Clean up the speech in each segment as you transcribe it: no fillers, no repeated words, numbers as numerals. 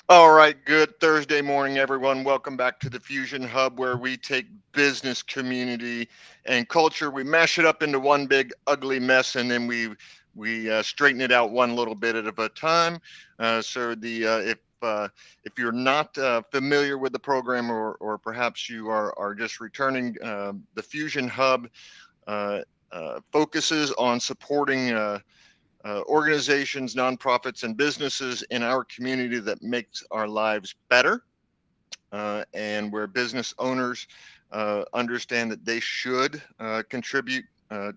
All right, good Thursday morning, everyone. Welcome back to the Fusion Hub, where we take business, community, and culture. We mash it up into one big ugly mess, and then we straighten it out one little bit at a time. If you're not familiar with the program, or perhaps you are just returning, the Fusion Hub uh, focuses on supporting. Organizations, nonprofits, and businesses in our community that makes our lives better, and where business owners understand that they should contribute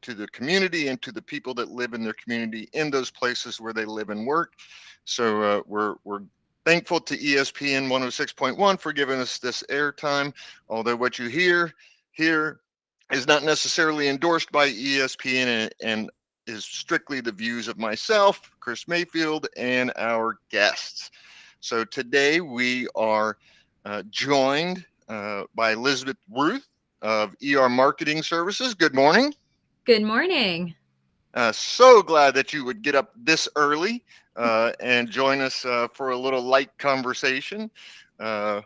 to the community and to the people that live in their community in those places where they live and work. So we're thankful to ESPN 106.1 for giving us this airtime. Although what you hear here is not necessarily endorsed by ESPN, and is strictly the views of myself, Chris Mayfield, and our guests. So today we are joined by Elizabeth Ruth of Marketing Services. Good morning. Good morning. So glad that you would get up this early and join us for a little light conversation. Uh,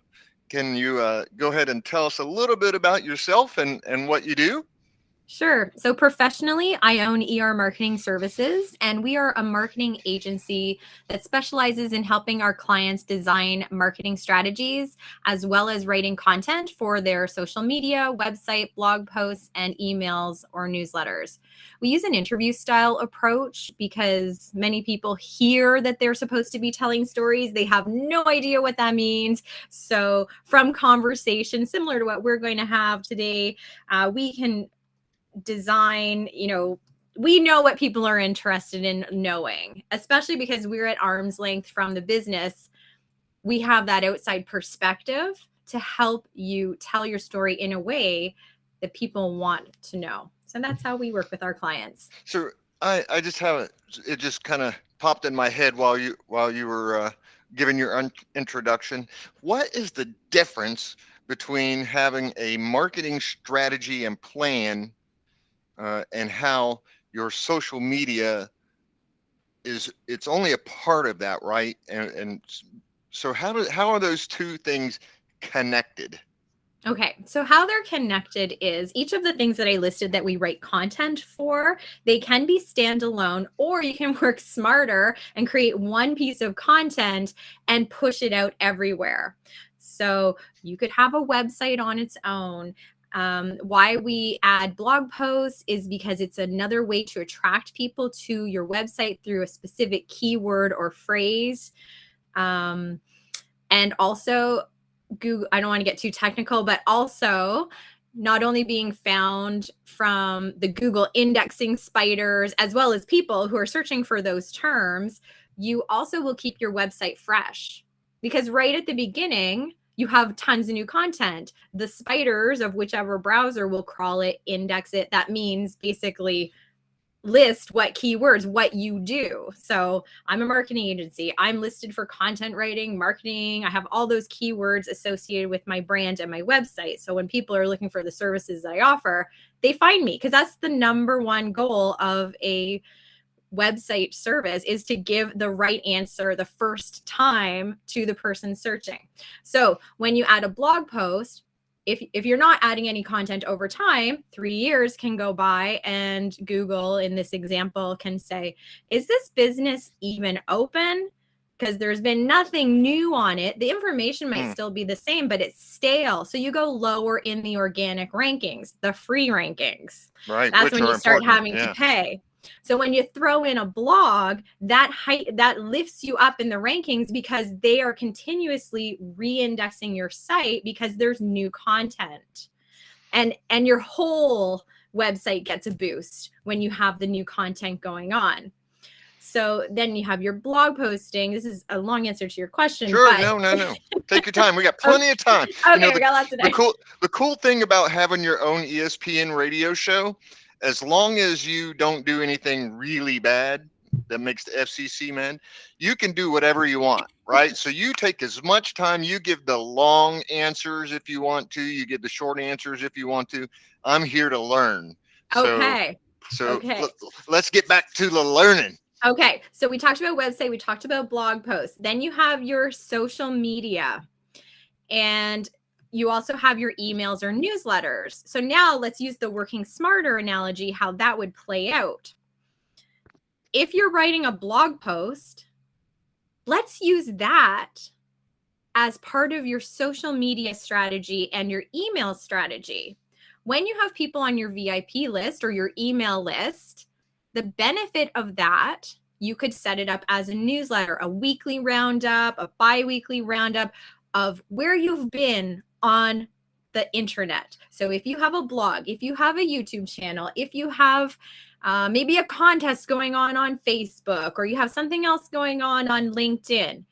can you go ahead and tell us a little bit about yourself and what you do? Sure. So, professionally, I own Marketing Services, and we are a marketing agency that specializes in helping our clients design marketing strategies as well as writing content for their social media, website, blog posts, and emails or newsletters. We use an interview style approach because many people hear that they're supposed to be telling stories. They have no idea what that means. So, from conversation similar to what we're going to have today, we can design, we know what people are interested in knowing, especially because we're at arm's length from the business. We have that outside perspective to help you tell your story in a way that people want to know. So that's how we work with our clients. So I just have it just kind of popped in my head while you were giving your introduction. What is the difference between having a marketing strategy and plan, and how your social media it's only a part of that, right? And so how are those two things connected? Okay, so how they're connected is each of the things that I listed that we write content for, they can be standalone, or you can work smarter and create one piece of content and push it out everywhere. So you could have a website on its own. Why we add blog posts is because it's another way to attract people to your website through a specific keyword or phrase. And also, Google, I don't want to get too technical, but also not only being found from the Google indexing spiders, as well as people who are searching for those terms, you also will keep your website fresh because right at the beginning, you have tons of new content. The spiders of whichever browser will crawl it, index it. That means basically list what keywords, what you do. So I'm a marketing agency. I'm listed for content writing, marketing. I have all those keywords associated with my brand and my website. So when people are looking for the services that I offer, they find me because that's the number one goal of a website service is to give the right answer the first time to the person searching. So when you add a blog post, if you're not adding any content over time, 3 years can go by and Google in this example can say, is this business even open? Because there's been nothing new on it. The information might Hmm. still be the same, but it's stale. So you go lower in the organic rankings, the free rankings. Right, That's which when are you start important. having to Yeah. pay. So when you throw in a blog, that lifts you up in the rankings because they are continuously re-indexing your site because there's new content. And your whole website gets a boost when you have the new content going on. So then you have your blog posting. This is a long answer to your question, Sure. but No, no, no. Take your time. We got okay, plenty of time. You know, we got lots of the time. cool thing about having your own ESPN radio show, as long as you don't do anything really bad that makes the FCC mad, you can do whatever you want, right? So you take as much time, you give the long answers if you want to, you give the short answers if you want to. I'm here to learn. So Okay. so Okay. let's get back to the learning. Okay, so we talked about website, we talked about blog posts. Then you have your social media, and you also have your emails or newsletters. So now let's use the working smarter analogy, how that would play out. If you're writing a blog post, let's use that as part of your social media strategy and your email strategy. When you have people on your VIP list or your email list, the benefit of that, you could set it up as a newsletter, a weekly roundup, a bi-weekly roundup of where you've been on the internet. So if you have a blog, if you have a YouTube channel, if you have maybe a contest going on Facebook, or you have something else going on LinkedIn,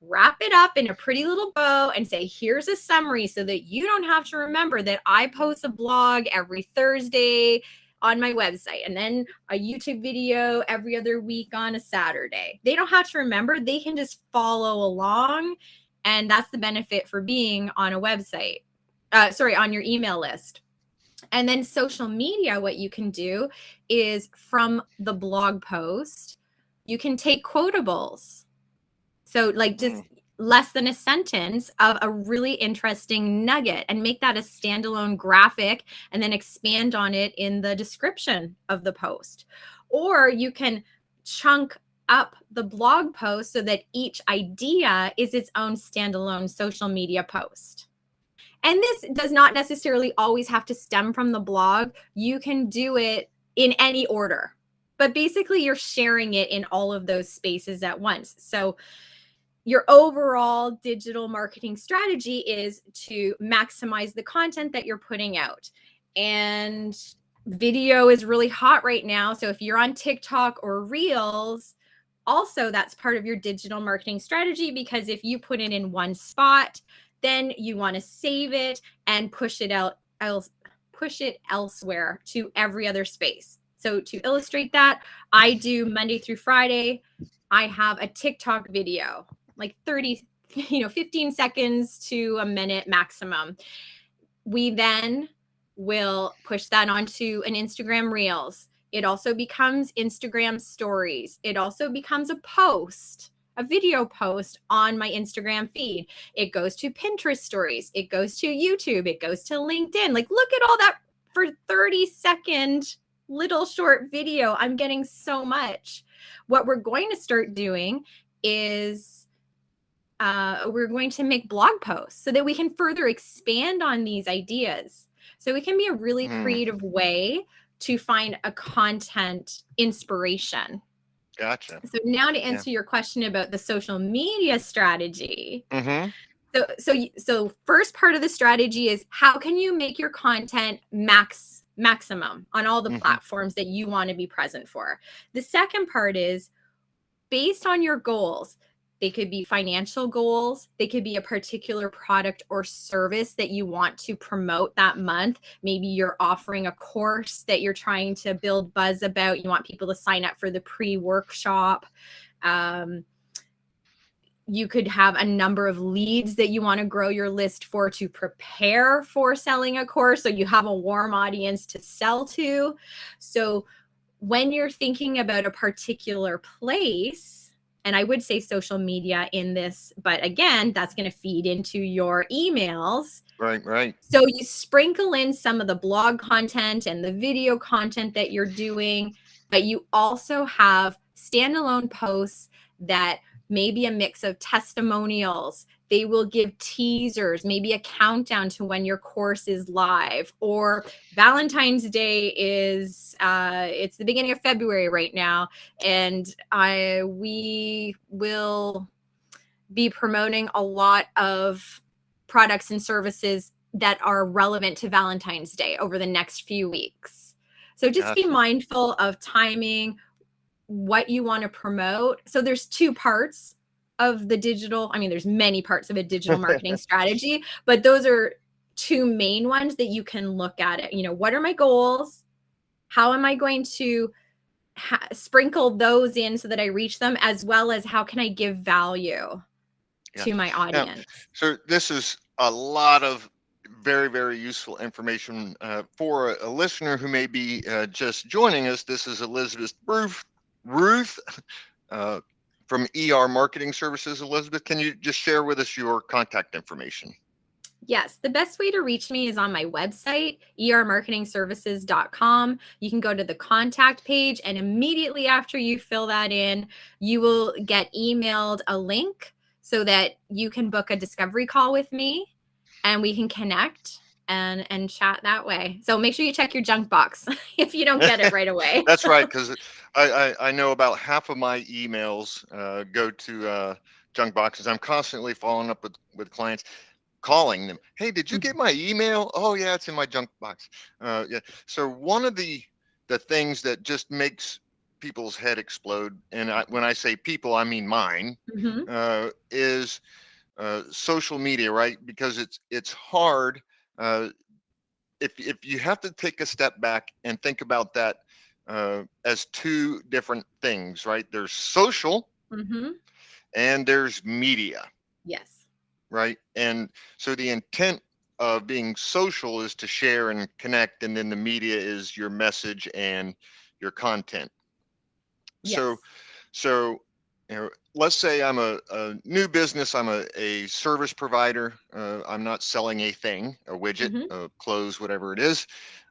wrap it up in a pretty little bow and say, here's a summary, so that you don't have to remember that I post a blog every Thursday on my website and then a YouTube video every other week on a Saturday. They don't have to remember. They can just follow along. And that's the benefit for being on a website. On your email list. And then social media, what you can do is from the blog post, you can take quotables. So like just less than a sentence of a really interesting nugget and make that a standalone graphic and then expand on it in the description of the post. Or you can chunk up the blog post so that each idea is its own standalone social media post. And this does not necessarily always have to stem from the blog. You can do it in any order, but basically you're sharing it in all of those spaces at once. So your overall digital marketing strategy is to maximize the content that you're putting out. And video is really hot right now. So if you're on TikTok or Reels, also that's part of your digital marketing strategy, because if you put it in one spot, then you want to save it and push it elsewhere to every other space. So to illustrate that, I do Monday through Friday. I have a TikTok video, like 15 seconds to a minute maximum. We then will push that onto an Instagram Reels. It also becomes Instagram stories. It also becomes a post, a video post on my Instagram feed. It goes to Pinterest stories. It goes to YouTube. It goes to LinkedIn. Like, look at all that for 30-second little short video. I'm getting so much. What we're going to start doing is we're going to make blog posts so that we can further expand on these ideas. So it can be a really creative way to find a content inspiration. Gotcha. So now to answer your question about the social media strategy. So first part of the strategy is, how can you make your content maximum on all the platforms that you want to be present for? The second part is, based on your goals. They could be financial goals. They could be a particular product or service that you want to promote that month. Maybe you're offering a course that you're trying to build buzz about. You want people to sign up for the pre-workshop. You could have a number of leads that you want to grow your list for to prepare for selling a course, so you have a warm audience to sell to. So when you're thinking about a particular place, and I would say social media in this, but again, that's going to feed into your emails. Right. So you sprinkle in some of the blog content and the video content that you're doing, but you also have standalone posts that may be a mix of testimonials. They will give teasers, maybe a countdown to when your course is live. Or Valentine's Day is, it's the beginning of February right now, and we will be promoting a lot of products and services that are relevant to Valentine's Day over the next few weeks. So just be mindful of timing, what you want to promote. So there's two parts of the digital. I mean, there's many parts of a digital marketing strategy, but those are two main ones that you can look at it. You know, what are my goals? How am I going to sprinkle those in so that I reach them, as well as how can I give value to my audience? So this is a lot of very, very useful information for a listener who may be just joining us. This is Elizabeth Ruth uh, from ER Marketing Services. Elizabeth, can you just share with us your contact information? Yes, the best way to reach me is on my website, ermarketingservices.com. You can go to the contact page, and immediately after you fill that in, you will get emailed a link so that you can book a discovery call with me and we can connect and chat that way. So make sure you check your junk box if you don't get it right away. That's right, because I know about half of my emails go to junk boxes. I'm constantly following up with clients, calling them. Hey, did you get my email? Oh yeah, it's in my junk box. Yeah. So one of the things that just makes people's head explode, and when I say people, I mean mine, Mhm. is social media, right? Because it's hard. If you have to take a step back and think about that as two different things, right? There's social Mhm. and there's media, Yes. right? And so the intent of being social is to share and connect, and then the media is your message and your content. So, Yes. so let's say I'm a new business. I'm a service provider. I'm not selling a thing, a widget, Mhm. a clothes, whatever it is.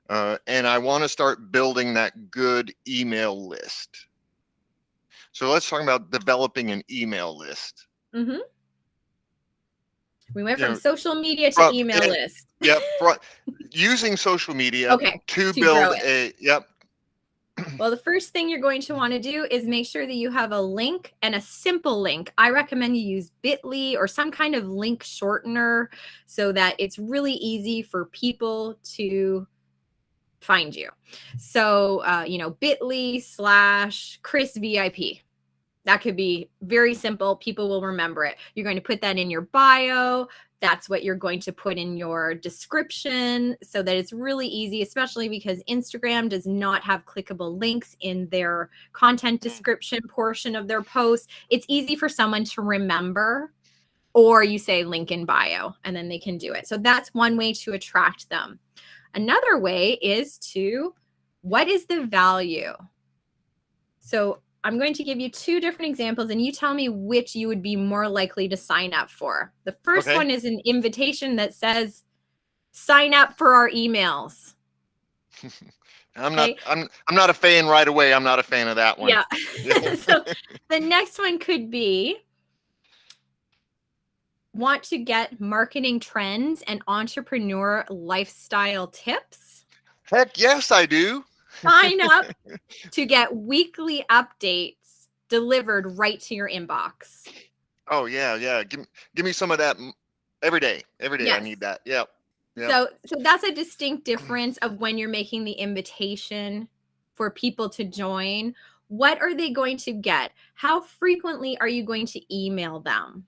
And I want to start building that good email list. So let's talk about developing an email list. Mhm. We went You from know, social media to from, email list. yep, using social media Okay, to to grow build it. a, yep. Well, the first thing you're going to want to do is make sure that you have a link, and a simple link. I recommend you use bit.ly or some kind of link shortener so that it's really easy for people to find you. So, bit.ly/Chris VIP. That could be very simple. People will remember it. You're going to put that in your bio. That's what you're going to put in your description so that it's really easy, especially because Instagram does not have clickable links in their content description portion of their post. It's easy for someone to remember, or you say link in bio and then they can do it. So that's one way to attract them. Another way is what is the value? So I'm going to give you two different examples and you tell me which you would be more likely to sign up for. The first Okay. one is an invitation that says, sign up for our emails. Okay. I'm not a fan right away. I'm not a fan of that one. Yeah. So the next one could be, want to get marketing trends and entrepreneur lifestyle tips? Heck yes, I do. Sign up to get weekly updates delivered right to your inbox. Oh yeah, yeah. Give me some of that every day. Every day I Yes. need that. Yep. Yep. So that's a distinct difference of when you're making the invitation for people to join. What are they going to get? How frequently are you going to email them?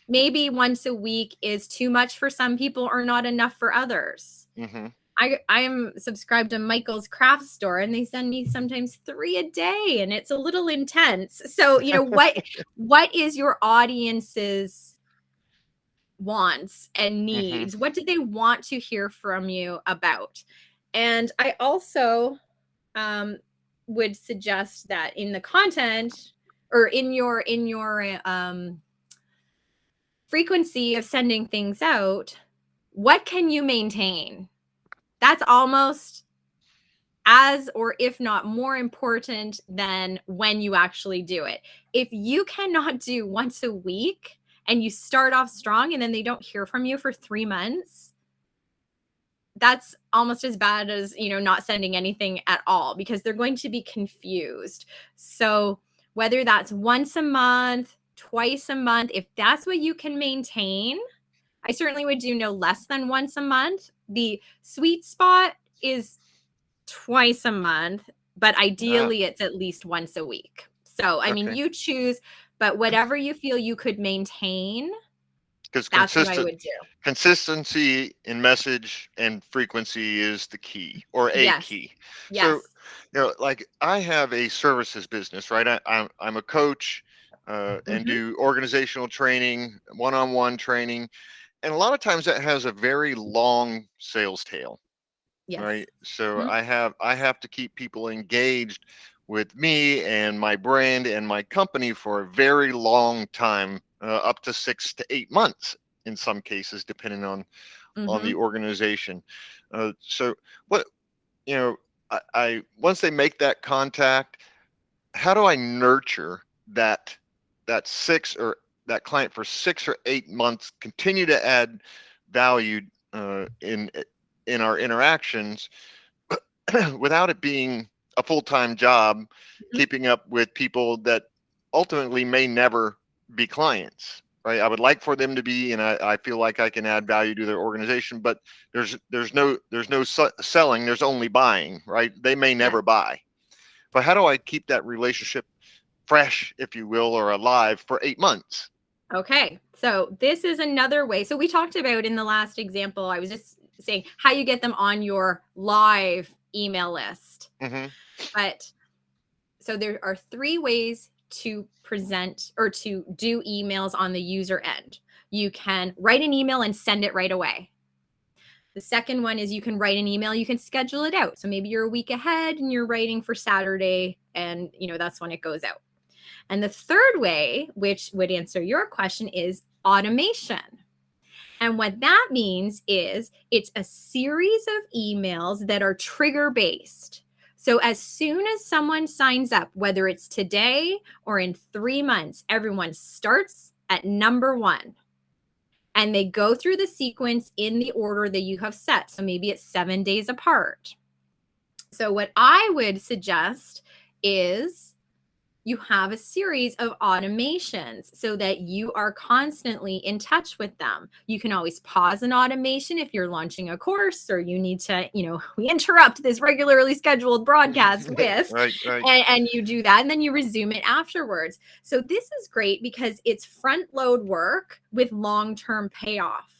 Maybe once a week is too much for some people or not enough for others. Mm-hmm. I am subscribed to Michael's Craft Store and they send me sometimes 3 a day and it's a little intense. So, what is your audience's wants and Mm-hmm. needs? What do they want to hear from you about? And I also would suggest that in the content or in your frequency of sending things out, what can you maintain? That's almost as, or if not more important than when you actually do it. If you cannot do once a week and you start off strong and then they don't hear from you for 3 months, that's almost as bad as, not sending anything at all because they're going to be confused. So, whether that's once a month, twice a month, if that's what you can maintain, I certainly would do no less than once a month. The sweet spot is twice a month, but Ah, ideally it's at least once a week. So, I mean, okay. you choose, but whatever you feel you could maintain, Because that's what I would do. consistency in message and frequency is the key, or a Yes. key. So, Yes. like I have a services business, right? I'm a coach and Mhm. do organizational training, one-on-one training, and a lot of times that has a very long sales tail, Yes. right? So Mhm. I have to keep people engaged with me and my brand and my company for a very long time, up to 6 to 8 months in some cases, depending on the organization. So what, you know, I once they make that contact, how do I nurture that six or that client for 6 or 8 months, continue to add value in our interactions without it being a full-time job, keeping up with people that ultimately may never be clients, right? I would like for them to be, and I feel like I can add value to their organization, but there's no selling, there's only buying, right? They may never buy. But how do I keep that relationship fresh, if you will, or alive for 8 months? Okay, so this is another way. So we talked about in the last example, I was just saying how you get them on your live email list. But so there are 3 ways to present or to do emails on the user end. You can write an email and send it right away. The second one is you can write an email, you can schedule it out. So maybe you're a week ahead and you're writing for Saturday, and that's when it goes out. And the third way, which would answer your question, is automation. And what that means is it's a series of emails that are trigger based. So as soon as someone signs up, whether it's today or in 3 months, everyone starts at number 1. And they go through the sequence in the order that you have set. So maybe it's 7 days apart. So what I would suggest is you have a series of automations so that you are constantly in touch with them. You can always pause an automation if you're launching a course or you need to, we interrupt this regularly scheduled broadcast with, right. And you do that and then you resume it afterwards. So this is great because it's front load work with long-term payoff.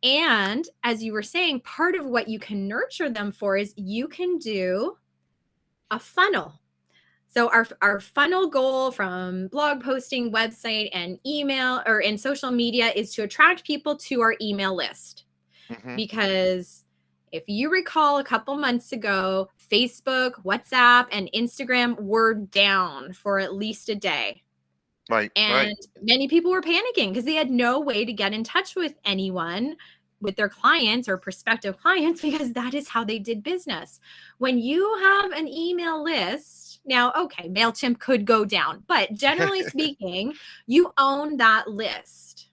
And as you were saying, part of what you can nurture them for is you can do a funnel. So our funnel goal from blog posting, website, and email or in social media is to attract people to our email list. Because if you recall a couple months ago, Facebook, WhatsApp, and Instagram were down for at least a day. Right. And many people were panicking because they had no way to get in touch with anyone, with their clients or prospective clients, because that is how they did business. When you have an email list, now, okay, MailChimp could go down, but generally speaking, you own that list.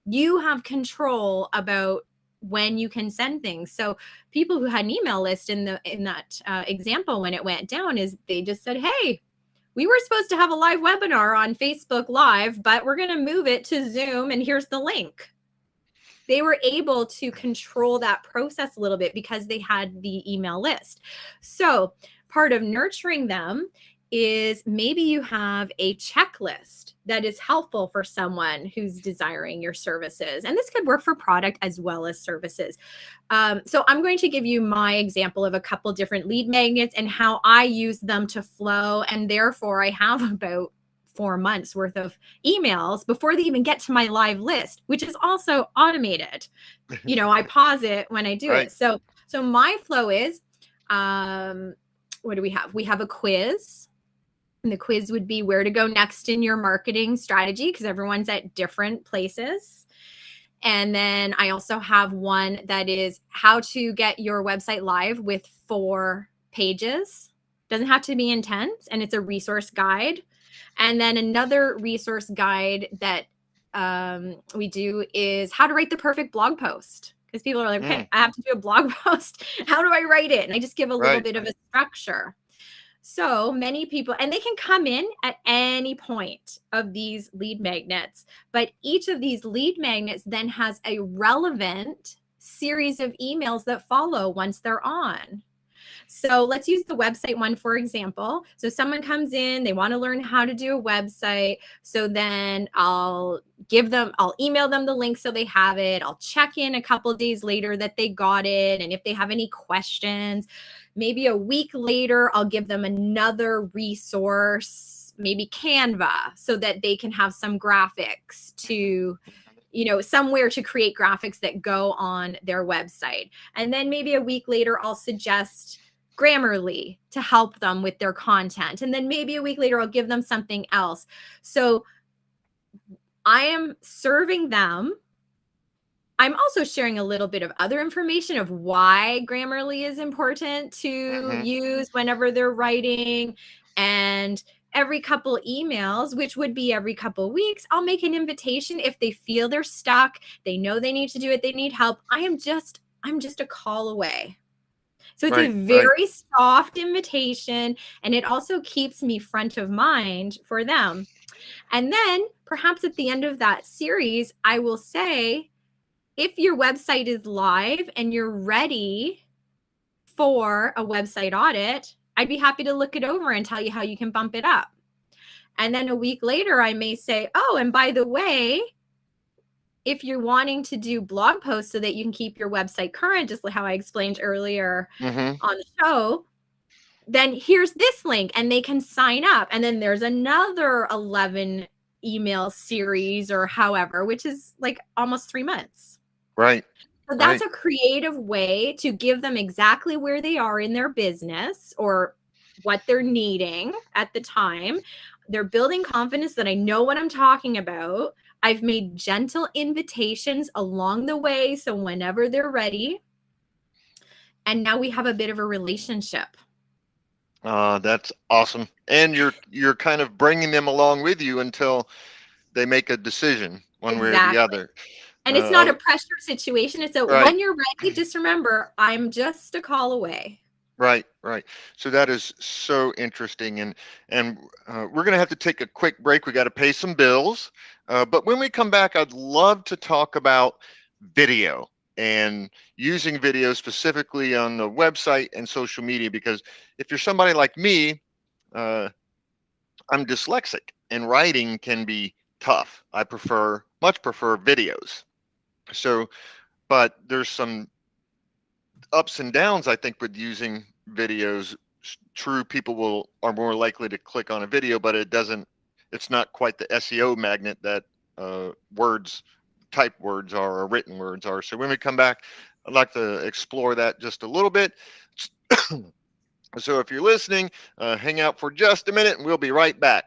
You have control about when you can send things. So people who had an email list in that example, when it went down, is they just said, hey, we were supposed to have a live webinar on Facebook Live, but we're going to move it to Zoom, and here's the link. They were able to control that process a little bit because they had the email list. So part of nurturing them is maybe you have a checklist that is helpful for someone who's desiring your services. And this could work for product as well as services. So I'm going to give you my example of a couple different lead magnets and how I use them to flow. And therefore, I have about 4 months worth of emails before they even get to my live list, which is also automated. I pause it when I do it. So my flow is, what do we have? We have a quiz. And the quiz would be where to go next in your marketing strategy, because everyone's at different places. And then I also have one that is how to get your website live with 4 pages. Doesn't have to be intense, and it's a resource guide. And then another resource guide that we do is how to write the perfect blog post. Because people are like, okay, I have to do a blog post. How do I write it? And I just give a little bit of a structure. So many people, and they can come in at any point of these lead magnets, but each of these lead magnets then has a relevant series of emails that follow once they're on. So let's use the website one, for example. So someone comes in, they want to learn how to do a website. So then I'll email them the link so they have it. I'll check in a couple of days later that they got it. And if they have any questions, maybe a week later, I'll give them another resource, maybe Canva, so that they can have some graphics to, somewhere to create graphics that go on their website. And then maybe a week later, I'll suggest Grammarly to help them with their content. And then maybe a week later, I'll give them something else. So I am serving them. I'm also sharing a little bit of other information of why Grammarly is important to use whenever they're writing. And every couple emails, which would be every couple weeks, I'll make an invitation if they feel they're stuck, they know they need to do it, they need help. I'm just a call away. So it's a very soft invitation, and it also keeps me front of mind for them. And then perhaps at the end of that series, I will say, if your website is live and you're ready for a website audit, I'd be happy to look it over and tell you how you can bump it up. And then a week later, I may say, oh, and by the way, if you're wanting to do blog posts so that you can keep your website current, just like how I explained earlier on the show, then here's this link and they can sign up. And then there's another 11 email series or however, which is like almost 3 months. Right. So that's a creative way to give them exactly where they are in their business or what they're needing at the time. They're building confidence that I know what I'm talking about. I've made gentle invitations along the way, so whenever they're ready. And now we have a bit of a relationship. That's awesome. And you're kind of bringing them along with you until they make a decision one way or the other. And it's not a pressure situation. It's when you're ready, just remember, I'm just a call away. Right. So that is so interesting, and we're going to have to take a quick break. We got to pay some bills, but when we come back, I'd love to talk about video and using video specifically on the website and social media. Because if you're somebody like me, I'm dyslexic, and writing can be tough. I much prefer videos. So, but there's some ups and downs, I think, with using videos. True, people are more likely to click on a video, but it's not quite the SEO magnet that typed words are or written words are. So when we come back, I'd like to explore that just a little bit. So if you're listening, hang out for just a minute and we'll be right back.